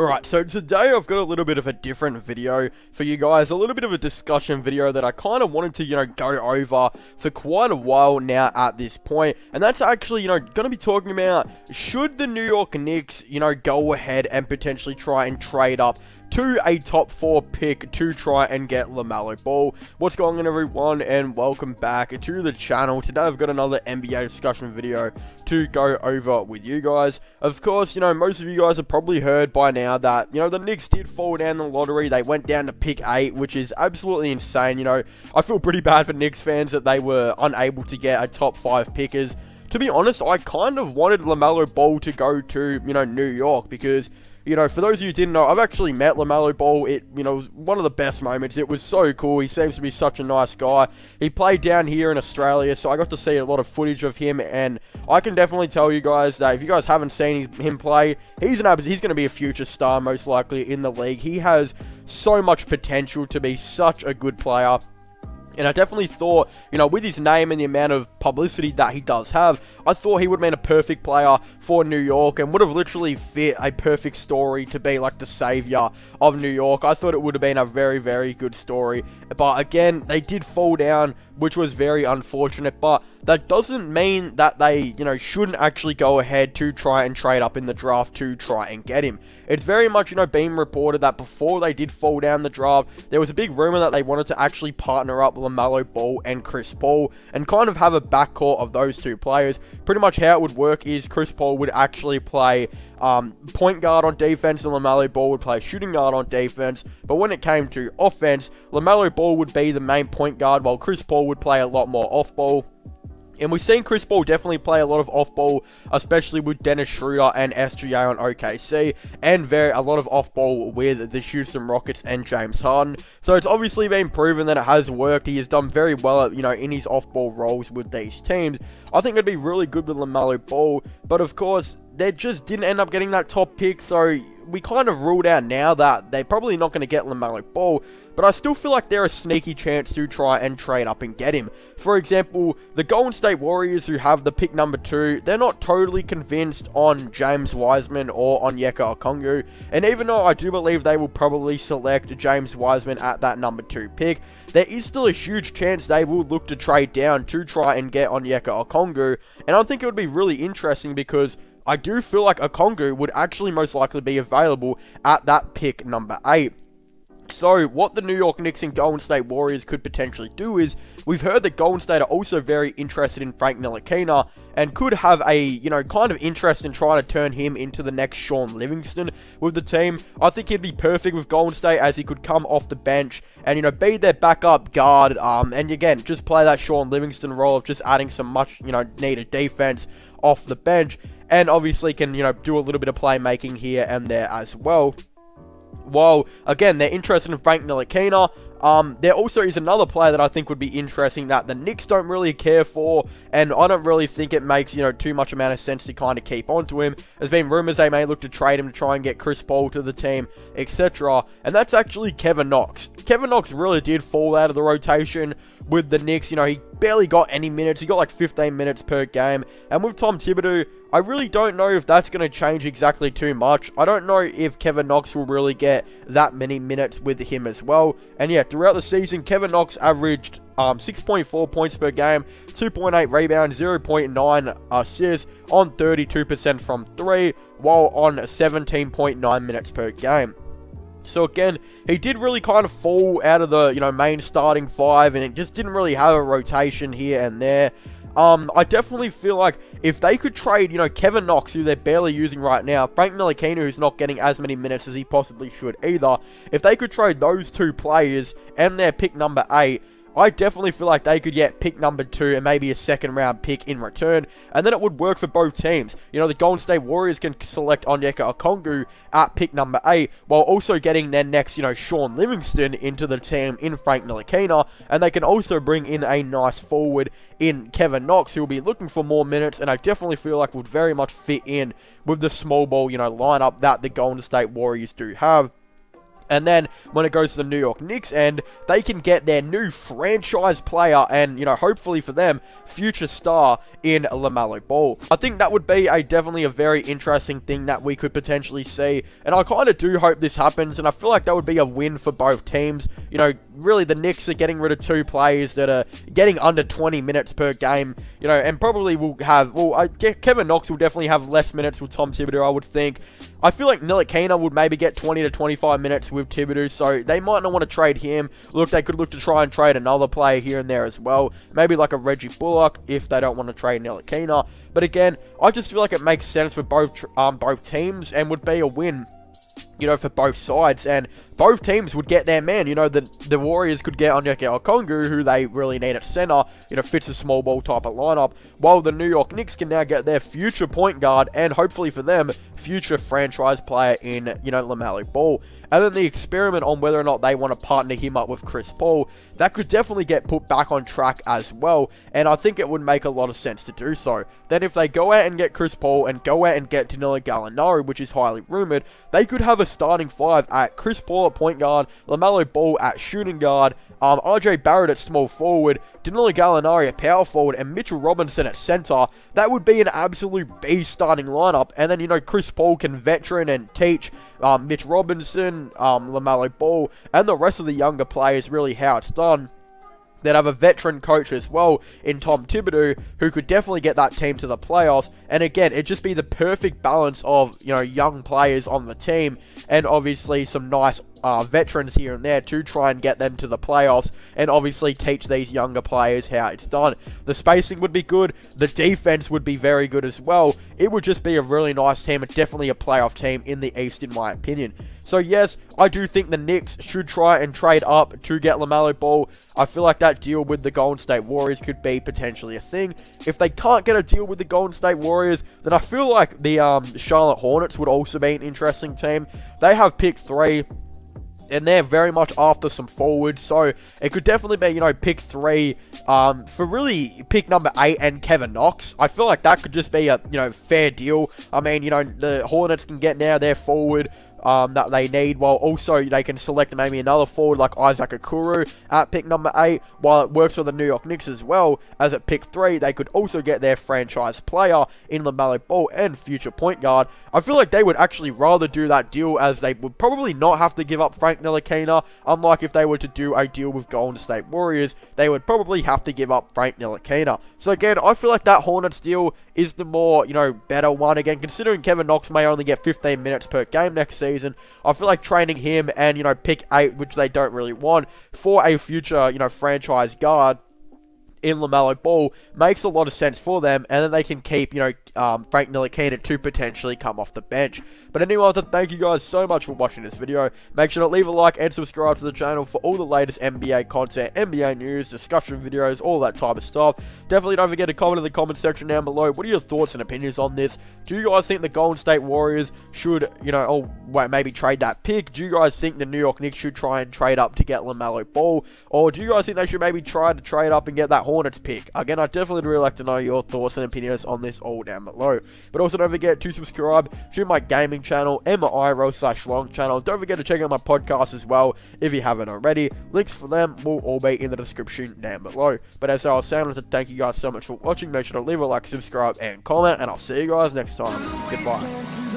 Alright, so today I've got a little bit of a different video for you guys, a little bit of a discussion video that I kind of wanted to, go over for quite a while now at this point, and that's actually, going to be talking about, should the New York Knicks, go ahead and potentially try and trade up to a top 4 pick to try and get LaMelo Ball. What's going on, everyone, and welcome back to the channel. Today I've got another NBA discussion video to go over with you guys. Of course, most of you guys have probably heard by now that, the Knicks did fall down the lottery. They went down to pick 8, which is absolutely insane. I feel pretty bad for Knicks fans that they were unable to get a top 5 pickers. To be honest, I kind of wanted LaMelo Ball to go to, New York because, for those of you who didn't know, I've actually met LaMelo Ball. It, was one of the best moments. It was so cool. He seems to be such a nice guy. He played down here in Australia, so I got to see a lot of footage of him, and I can definitely tell you guys that if you guys haven't seen him play, he's going to be a future star, most likely, in the league. He has so much potential to be such a good player. And I definitely thought, with his name and the amount of publicity that he does have, I thought he would have been a perfect player for New York and would have literally fit a perfect story to be like the savior of New York. I thought it would have been a very, very good story. But again, they did fall down, which was very unfortunate. But that doesn't mean that they, shouldn't actually go ahead to try and trade up in the draft to try and get him. It's very much, being reported that before they did fall down the draft, there was a big rumor that they wanted to actually partner up LaMelo Ball and Chris Paul and kind of have a backcourt of those two players. Pretty much how it would work is Chris Paul would actually play point guard on defense and LaMelo Ball would play shooting guard on defense. But when it came to offense, LaMelo Ball would be the main point guard while Chris Paul would play a lot more off ball. And we've seen Chris Paul definitely play a lot of off-ball, especially with Dennis Schroeder and SGA on OKC, and a lot of off-ball with the Houston Rockets and James Harden. So it's obviously been proven that it has worked. He has done very well, in his off-ball roles with these teams. I think it'd be really good with LaMelo Ball, but of course, they just didn't end up getting that top pick, so we kind of ruled out now that they're probably not going to get LaMelo Ball, but I still feel like they're a sneaky chance to try and trade up and get him. For example, the Golden State Warriors, who have the pick number 2, they're not totally convinced on James Wiseman or on Onyeka Okongwu, and even though I do believe they will probably select James Wiseman at that number 2 pick, there is still a huge chance they will look to trade down to try and get Onyeka Okongwu, and I think it would be really interesting because I do feel like Okongwu would actually most likely be available at that pick number 8. So, what the New York Knicks and Golden State Warriors could potentially do is, we've heard that Golden State are also very interested in Frank Ntilikina, and could have a, kind of interest in trying to turn him into the next Sean Livingston with the team. I think he'd be perfect with Golden State, as he could come off the bench and, be their backup guard, and again, just play that Sean Livingston role of just adding some much, needed defense off the bench, and obviously can, do a little bit of playmaking here and there as well. While, again, they're interested in Frank Ntilikina, there also is another player that I think would be interesting that the Knicks don't really care for, and I don't really think it makes, too much amount of sense to kind of keep on to him. There's been rumors they may look to trade him to try and get Chris Paul to the team, etc. And that's actually Kevin Knox. Kevin Knox really did fall out of the rotation with the Knicks. He barely got any minutes. He got like 15 minutes per game. And with Tom Thibodeau, I really don't know if that's going to change exactly too much. I don't know if Kevin Knox will really get that many minutes with him as well. And yeah, throughout the season, Kevin Knox averaged 6.4 points per game, 2.8 rebounds, 0.9 assists on 32% from 3, while on 17.9 minutes per game. So again, he did really kind of fall out of the, main starting 5, and it just didn't really have a rotation here and there. I definitely feel like if they could trade, Kevin Knox, who they're barely using right now, Frank Ntilikina, who's not getting as many minutes as he possibly should either, if they could trade those two players and their pick number 8, I definitely feel like they could get pick number 2 and maybe a second round pick in return, and then it would work for both teams. The Golden State Warriors can select Onyeka Okongwu at pick number 8, while also getting their next, Sean Livingston into the team in Frank Ntilikina, and they can also bring in a nice forward in Kevin Knox, who will be looking for more minutes, and I definitely feel like would very much fit in with the small ball, lineup that the Golden State Warriors do have. And then when it goes to the New York Knicks end, they can get their new franchise player and, you know, hopefully for them, future star in LaMelo Ball. I think that would be definitely a very interesting thing that we could potentially see. And I kind of do hope this happens, and I feel like that would be a win for both teams. You know, really the Knicks are getting rid of 2 players that are getting under 20 minutes per game, you know, and probably will have, well, Kevin Knox will definitely have less minutes with Tom Thibodeau, I would think. I feel like Ntilikina would maybe get 20 to 25 minutes with Thibodeau, so they might not want to trade him. Look, they could look to try and trade another player here and there as well. Maybe like a Reggie Bullock if they don't want to trade Ntilikina. But again, I just feel like it makes sense for both teams and would be a win, you know, for both sides, and both teams would get their man. You know, the Warriors could get Onyeka Okongwu, who they really need at center, you know, fits a small ball type of lineup, while the New York Knicks can now get their future point guard, and hopefully for them, future franchise player in, you know, LaMelo Ball. And then the experiment on whether or not they want to partner him up with Chris Paul, that could definitely get put back on track as well, and I think it would make a lot of sense to do so. Then if they go out and get Chris Paul and go out and get Danilo Gallinari, which is highly rumored, they could have a starting 5 at Chris Paul at point guard, LaMelo Ball at shooting guard, RJ Barrett at small forward, Danilo Gallinari at power forward, and Mitchell Robinson at center. That would be an absolute beast starting lineup. And then, you know, Chris Paul can veteran and teach Mitch Robinson, LaMelo Ball, and the rest of the younger players really how it's done. They'd have a veteran coach as well in Tom Thibodeau, who could definitely get that team to the playoffs. And again, it'd just be the perfect balance of, you know, young players on the team, and obviously some nice veterans here and there to try and get them to the playoffs, and obviously teach these younger players how it's done. The spacing would be good. The defense would be very good as well. It would just be a really nice team, and definitely a playoff team in the East, in my opinion. So yes, I do think the Knicks should try and trade up to get LaMelo Ball. I feel like that deal with the Golden State Warriors could be potentially a thing. If they can't get a deal with the Golden State Warriors, then I feel like the Charlotte Hornets would also be an interesting team. They have pick 3. And they're very much after some forwards, so it could definitely be, you know, pick 3 for really pick number 8 and Kevin Knox. I feel like that could just be a, you know, fair deal. I mean, you know, the Hornets can get now their forward that they need, while also they can select maybe another forward like Isaac Okoro at pick number 8, while it works for the New York Knicks as well, as at pick 3 they could also get their franchise player in LaMelo Ball and future point guard. I feel like they would actually rather do that deal, as they would probably not have to give up Frank Ntilikina, unlike if they were to do a deal with Golden State Warriors, they would probably have to give up Frank Ntilikina. So again, I feel like that Hornets deal is the more, you know, better one. Again, considering Kevin Knox may only get 15 minutes per game next season, I feel like trading him and, you know, pick 8, which they don't really want, for a future, you know, franchise guard in LaMelo Ball makes a lot of sense for them, and then they can keep, you know, Frank Ntilikina to potentially come off the bench. But anyway, thank you guys so much for watching this video. Make sure to leave a like and subscribe to the channel for all the latest NBA content, NBA news, discussion videos, all that type of stuff. Definitely don't forget to comment in the comment section down below. What are your thoughts and opinions on this? Do you guys think the Golden State Warriors should, you know, or wait, maybe trade that pick? Do you guys think the New York Knicks should try and trade up to get LaMelo Ball? Or do you guys think they should maybe try to trade up and get that Hornets pick? Again, I'd definitely really like to know your thoughts and opinions on this all down below. But also don't forget to subscribe to my gaming channel and my IRL/Long channel. Don't forget to check out my podcast as well if you haven't already. Links for them will all be in the description down below. But as I was saying, I'd like to thank you guys so much for watching. Make sure to leave a like, subscribe, and comment, and I'll see you guys next time. Goodbye.